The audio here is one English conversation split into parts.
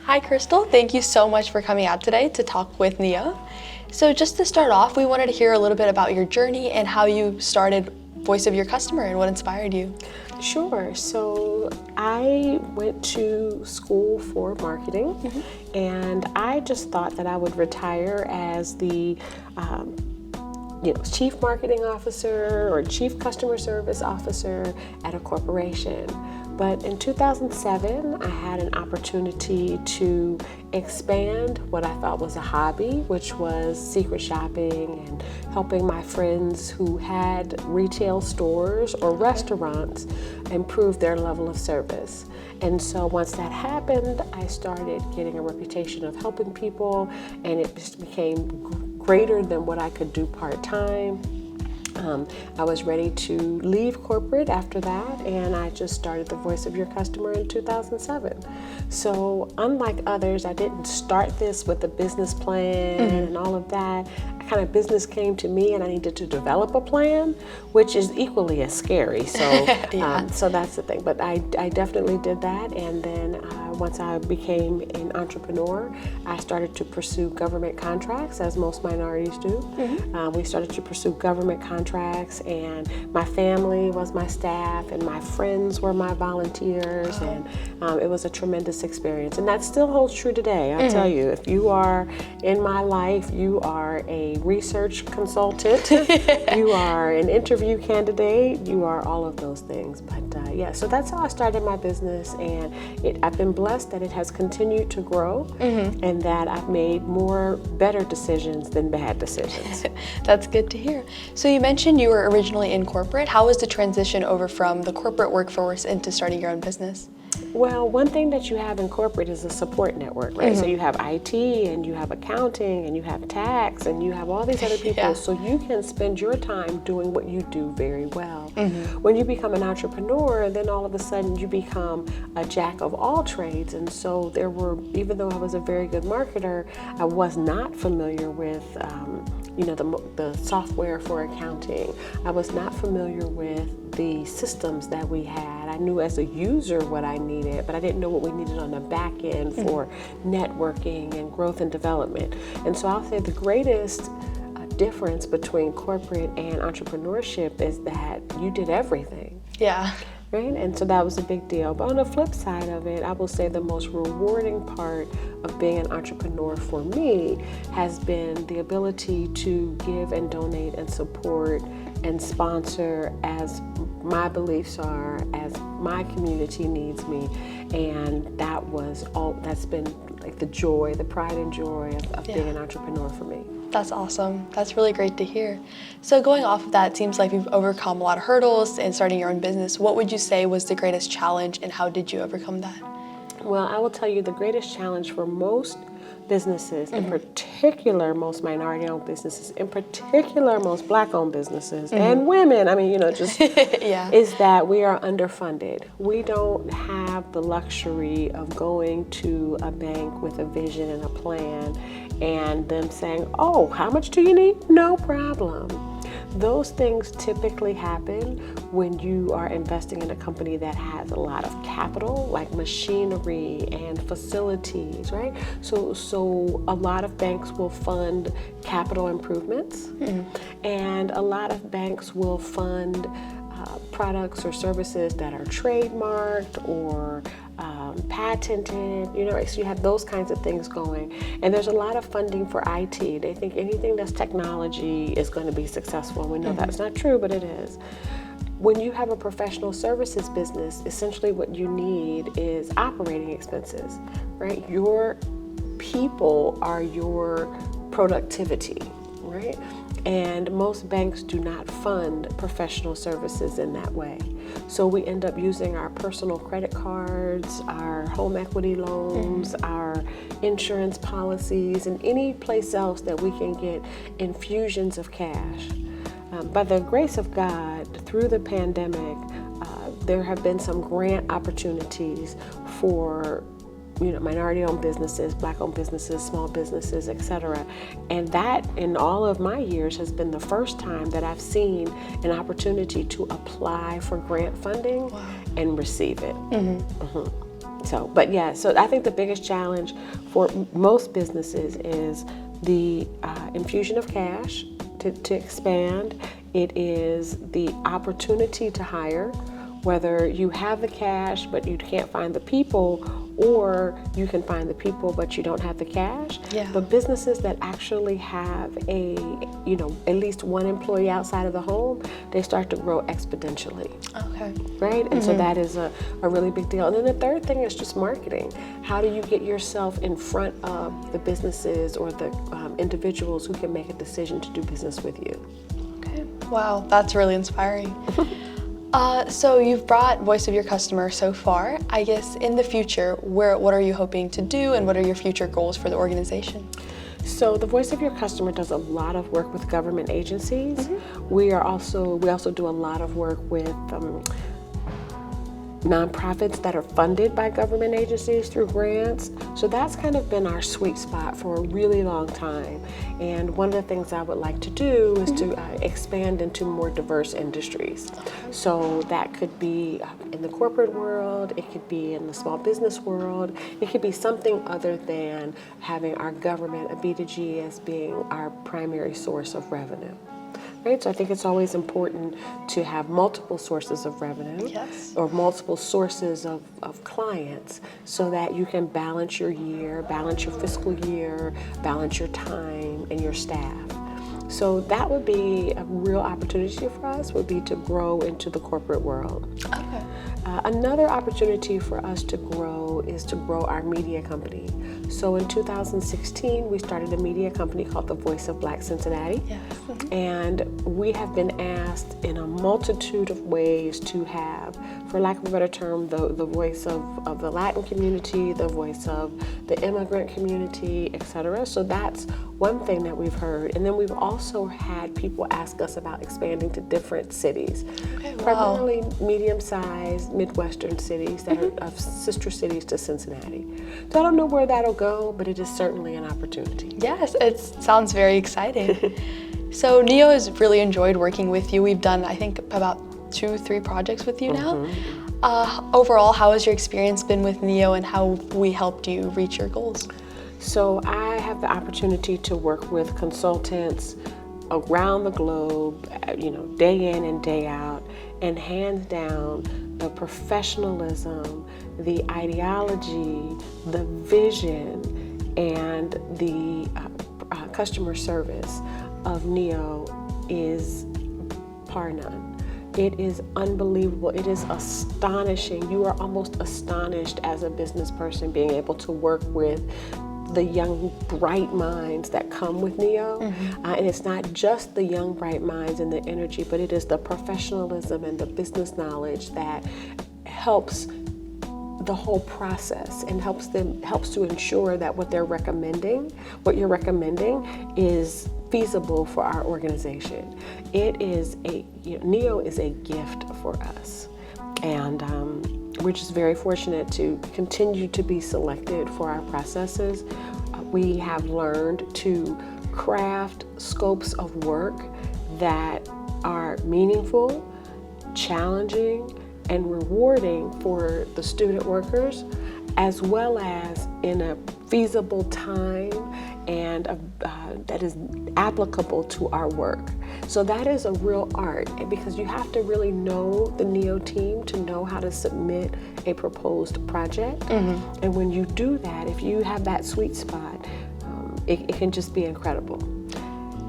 Hi, Crystal. Thank you so much for coming out today to talk with Nia. So just to start off, we wanted to hear a little bit about your journey and how you started Voice of Your Customer and what inspired you. Sure. So I went to school for marketing, and I just thought that I would retire as the chief marketing officer or chief customer service officer at a corporation. But in 2007, I had an opportunity to expand what I thought was a hobby, which was secret shopping and helping my friends who had retail stores or restaurants improve their level of service. And so once that happened, I started getting a reputation of helping people, and it just became greater than what I could do part-time. I was ready to leave corporate after that, and I just started the Voice of Your Customer in 2007. So unlike others, I didn't start this with a business plan and all of that. Kind of business came to me, and I needed to develop a plan, which is equally as scary. So, so that's the thing. But I definitely did that, and then once I became an entrepreneur, I started to pursue government contracts, as most minorities do. We started to pursue government contracts, and my family was my staff, and my friends were my volunteers, and it was a tremendous experience. And that still holds true today. I'll tell you, if you are in my life, you are a research consultant, you are an interview candidate, you are all of those things. But so that's how I started my business, and I've been blessed that it has continued to grow, and that I've made more better decisions than bad decisions. That's good to hear. So you mentioned you were originally in corporate. How was the transition over from the corporate workforce into starting your own business? Well, one thing that you have in corporate is a support network, right? So you have IT, and you have accounting, and you have tax, and you have all these other people. So you can spend your time doing what you do very well. When you become an entrepreneur, then all of a sudden you become a jack of all trades. And so even though I was a very good marketer, I was not familiar with the software for accounting. I was not familiar with the systems that we had. I knew as a user what I needed, but I didn't know what we needed on the back end for networking and growth and development. And so I'll say the greatest difference between corporate and entrepreneurship is that you did everything. Yeah. Right? And so that was a big deal. But on the flip side of it, I will say the most rewarding part of being an entrepreneur for me has been the ability to give and donate and support and sponsor as my beliefs are, as my community needs me. And that's been like the joy, the pride and joy of being an entrepreneur for me. That's awesome. That's really great to hear. So going off of that, it seems like you've overcome a lot of hurdles in starting your own business. What would you say was the greatest challenge, and how did you overcome that? Well, I will tell you the greatest challenge for most businesses, in particular most minority-owned businesses, in particular most Black-owned businesses, and women, is that we are underfunded. We don't have the luxury of going to a bank with a vision and a plan and them saying, oh, how much do you need? No problem. Those things typically happen when you are investing in a company that has a lot of capital, like machinery and facilities, right? So a lot of banks will fund capital improvements, and a lot of banks will fund products or services that are trademarked or patented, so you have those kinds of things going. And there's a lot of funding for IT. They think anything that's technology is going to be successful. We know that's not true, but it is. When you have a professional services business, essentially what you need is operating expenses, right? Your people are your productivity, right? And most banks do not fund professional services in that way. So we end up using our personal credit cards, our home equity loans, our insurance policies, and any place else that we can get infusions of cash. By the grace of God, through the pandemic, there have been some grant opportunities for minority-owned businesses, Black-owned businesses, small businesses, etc. And that, in all of my years, has been the first time that I've seen an opportunity to apply for grant funding and receive it. So I think the biggest challenge for most businesses is the infusion of cash to expand. It is the opportunity to hire, whether you have the cash but you can't find the people, or you can find the people but you don't have the cash. Yeah. But businesses that actually have at least one employee outside of the home, they start to grow exponentially. Okay. Right? And so that is a really big deal. And then the third thing is just marketing. How do you get yourself in front of the businesses or the individuals who can make a decision to do business with you? Okay. Wow, that's really inspiring. So you've brought Voice of Your Customer so far. I guess in the future, what are you hoping to do, and what are your future goals for the organization? So the Voice of Your Customer does a lot of work with government agencies. We also do a lot of work with nonprofits that are funded by government agencies through grants. So that's kind of been our sweet spot for a really long time. And one of the things I would like to do is to expand into more diverse industries. So that could be in the corporate world, it could be in the small business world, it could be something other than having our government, a B2G, as being our primary source of revenue. Right? So I think it's always important to have multiple sources of revenue, Yes. or multiple sources of clients, so that you can balance your year, balance your fiscal year, balance your time and your staff. So that would be a real opportunity for us, would be to grow into the corporate world. Okay. Another opportunity for us to grow is to grow our media company. So in 2016, we started a media company called The Voice of Black Cincinnati. Yes. And we have been asked in a multitude of ways to have, for lack of a better term, the voice of the Latin community, the voice of the immigrant community, etc. So that's one thing that we've heard. And then we've also had people ask us about expanding to different cities, Okay, wow. primarily medium-sized Midwestern cities that are sister cities to Cincinnati. So I don't know where that'll go, but it is certainly an opportunity. Yes, it sounds very exciting. So Neo has really enjoyed working with you. We've done, I think, about 2-3 projects with you now. Overall, how has your experience been with Neo, and how we helped you reach your goals? So I have the opportunity to work with consultants around the globe, day in and day out, and hands down, the professionalism, the ideology, the vision, and the customer service of Neo is par none. It is unbelievable. It is astonishing. You are almost astonished as a business person being able to work with the young, bright minds that come with Neo. And it's not just the young, bright minds and the energy, but it is the professionalism and the business knowledge that helps the whole process and helps to ensure that what you're recommending is feasible for our organization. Neo is a gift for us. And we're just very fortunate to continue to be selected for our processes. We have learned to craft scopes of work that are meaningful, challenging, and rewarding for the student workers, as well as in a feasible time and that is applicable to our work. So that is a real art, because you have to really know the Neo team to know how to submit a proposed project. And when you do that, if you have that sweet spot, it can just be incredible.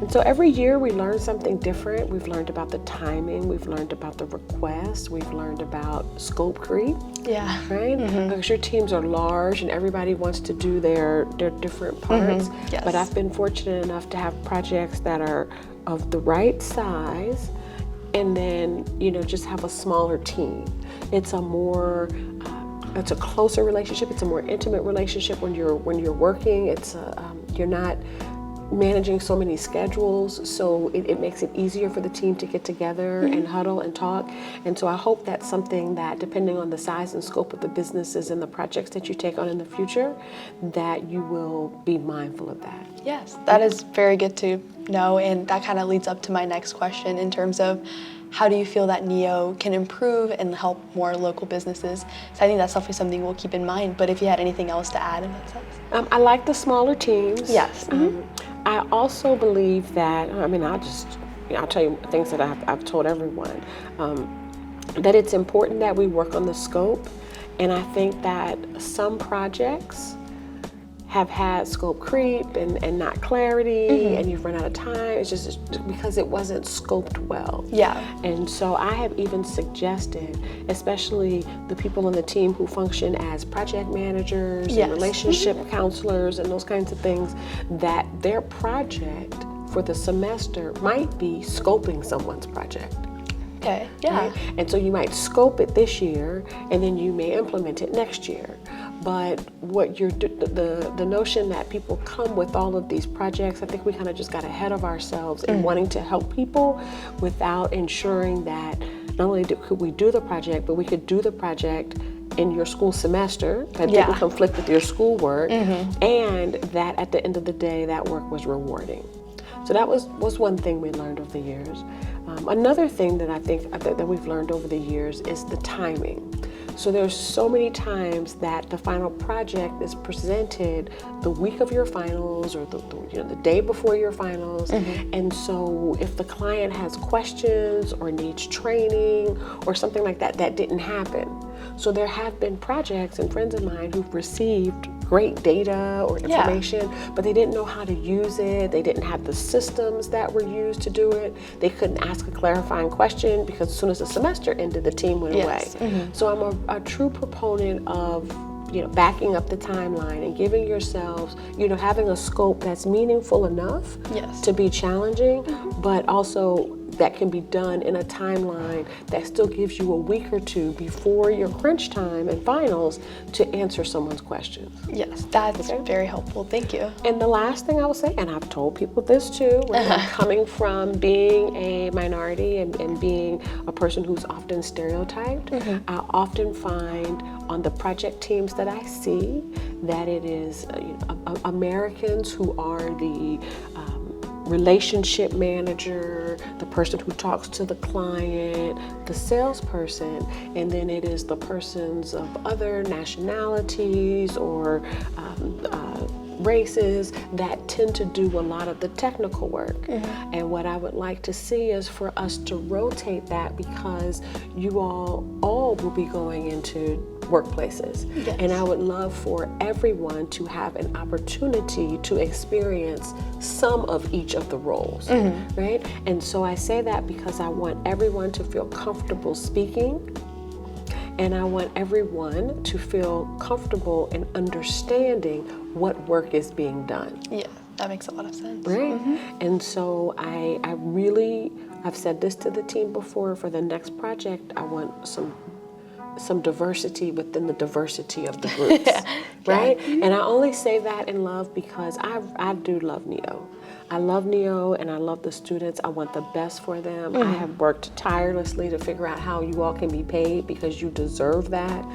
And so every year we learn something different. We've learned about the timing, we've learned about the request, we've learned about scope creep. Yeah. Right? Because your teams are large and everybody wants to do their different parts. Yes. But I've been fortunate enough to have projects that are of the right size, and then just have a smaller team. It's a closer relationship. It's a more intimate relationship when you're working. It's you're not managing so many schedules, so it makes it easier for the team to get together and huddle and talk. And so I hope that's something that, depending on the size and scope of the businesses and the projects that you take on in the future, that you will be mindful of that. Yes, that is very good to know, and that kind of leads up to my next question in terms of how do you feel that NEO can improve and help more local businesses? So I think that's definitely something we'll keep in mind, but if you had anything else to add in that sense. I like the smaller teams. Yes. I also believe that, I'll tell you things that I've told everyone, that it's important that we work on the scope. And I think that some projects have had scope creep and not clarity, and you've run out of time. It's just because it wasn't scoped well. Yeah. And so I have even suggested, especially the people on the team who function as project managers and relationship counselors and those kinds of things, that their project for the semester might be scoping someone's project. Okay, yeah. Right? And so you might scope it this year, and then you may implement it next year. But what the notion that people come with all of these projects, I think we kind of just got ahead of ourselves in wanting to help people without ensuring that not only could we do the project, but we could do the project in your school semester that didn't conflict with your schoolwork, and that at the end of the day, that work was rewarding. So that was one thing we learned over the years. Another thing that I think that we've learned over the years is the timing. So there's so many times that the final project is presented the week of your finals or the day before your finals. And so if the client has questions or needs training or something like that, that didn't happen. So there have been projects and friends of mine who've received great data or information, but they didn't know how to use it. They didn't have the systems that were used to do it. They couldn't ask a clarifying question because as soon as the semester ended, the team went away. So I'm a true proponent of backing up the timeline and giving yourselves, having a scope that's meaningful enough to be challenging, but also that can be done in a timeline that still gives you a week or two before your crunch time and finals to answer someone's questions. Yes, that's very helpful. Thank you. And the last thing I will say, and I've told people this too, when I'm coming from being a minority and being a person who's often stereotyped, I often find on the project teams that I see that it is Americans who are the relationship manager, the person who talks to the client, the salesperson, and then it is the persons of other nationalities or races that tend to do a lot of the technical work. And what I would like to see is for us to rotate that, because you all will be going into workplaces. And I would love for everyone to have an opportunity to experience some of each of the roles, right? And so I say that because I want everyone to feel comfortable speaking, and I want everyone to feel comfortable in understanding what work is being done. Yeah, that makes a lot of sense. Right? And so I've said this to the team before, for the next project, I want some diversity within the diversity of the groups, right? And I only say that in love because I do love NEO. I love NEO and I love the students. I want the best for them. I have worked tirelessly to figure out how you all can be paid, because you deserve that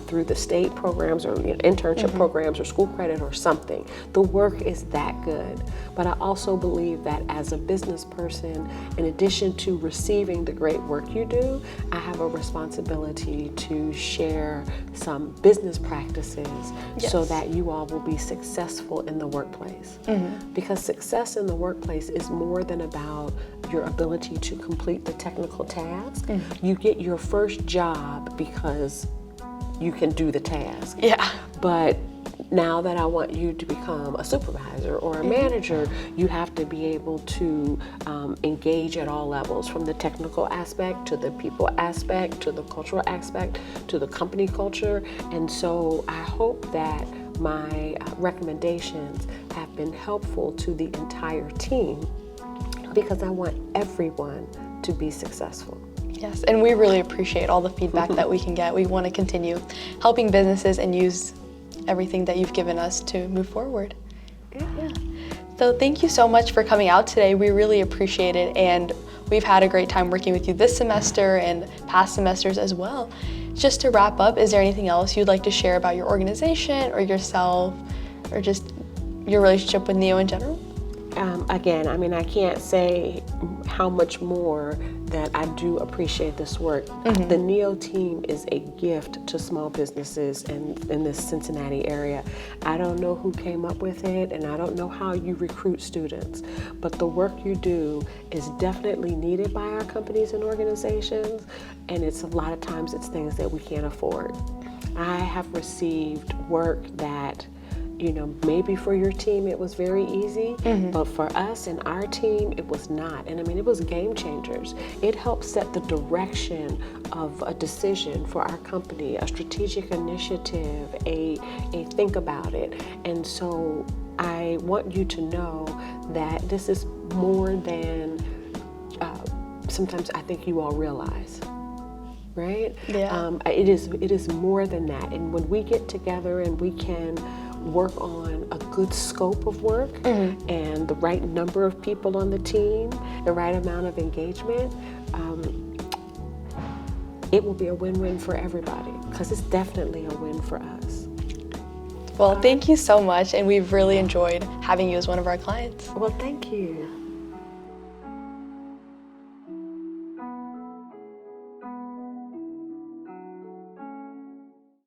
through the state programs or internship programs or school credit or something. The work is that good. But I also believe that as a business person, in addition to receiving the great work you do, I have a responsibility to share some business practices so that you all will be successful in the workplace. Because success in the workplace is more than about your ability to complete the technical task. You get your first job because you can do the task. But now that I want you to become a supervisor or a manager, you have to be able to engage at all levels, from the technical aspect to the people aspect to the cultural aspect to the company culture. And so I hope that my recommendations have been helpful to the entire team, because I want everyone to be successful. Yes, and we really appreciate all the feedback that we can get. We want to continue helping businesses and use everything that you've given us to move forward. So thank you so much for coming out today. We really appreciate it, and we've had a great time working with you this semester and past semesters as well. Just to wrap up, is there anything else you'd like to share about your organization or yourself, or just your relationship with NEO in general? Again, I mean, I can't say how much more that I do appreciate this work. The NEO team is a gift to small businesses in this Cincinnati area. I don't know who came up with it, and I don't know how you recruit students, but the work you do is definitely needed by our companies and organizations, and it's a lot of times it's things that we can't afford. I have received work that, you know, maybe for your team it was very easy, but for us and our team it was not. And I mean, it was game changers. It helped set the direction of a decision for our company, a strategic initiative, a think about it. And so I want you to know that this is more than sometimes I think you all realize. Right? Yeah. It is more than that. And when we get together and we can work on a good scope of work and the right number of people on the team, the right amount of engagement, it will be a win-win for everybody, because it's definitely a win for us. Well, thank you so much, and we've really enjoyed having you as one of our clients. Well, thank you.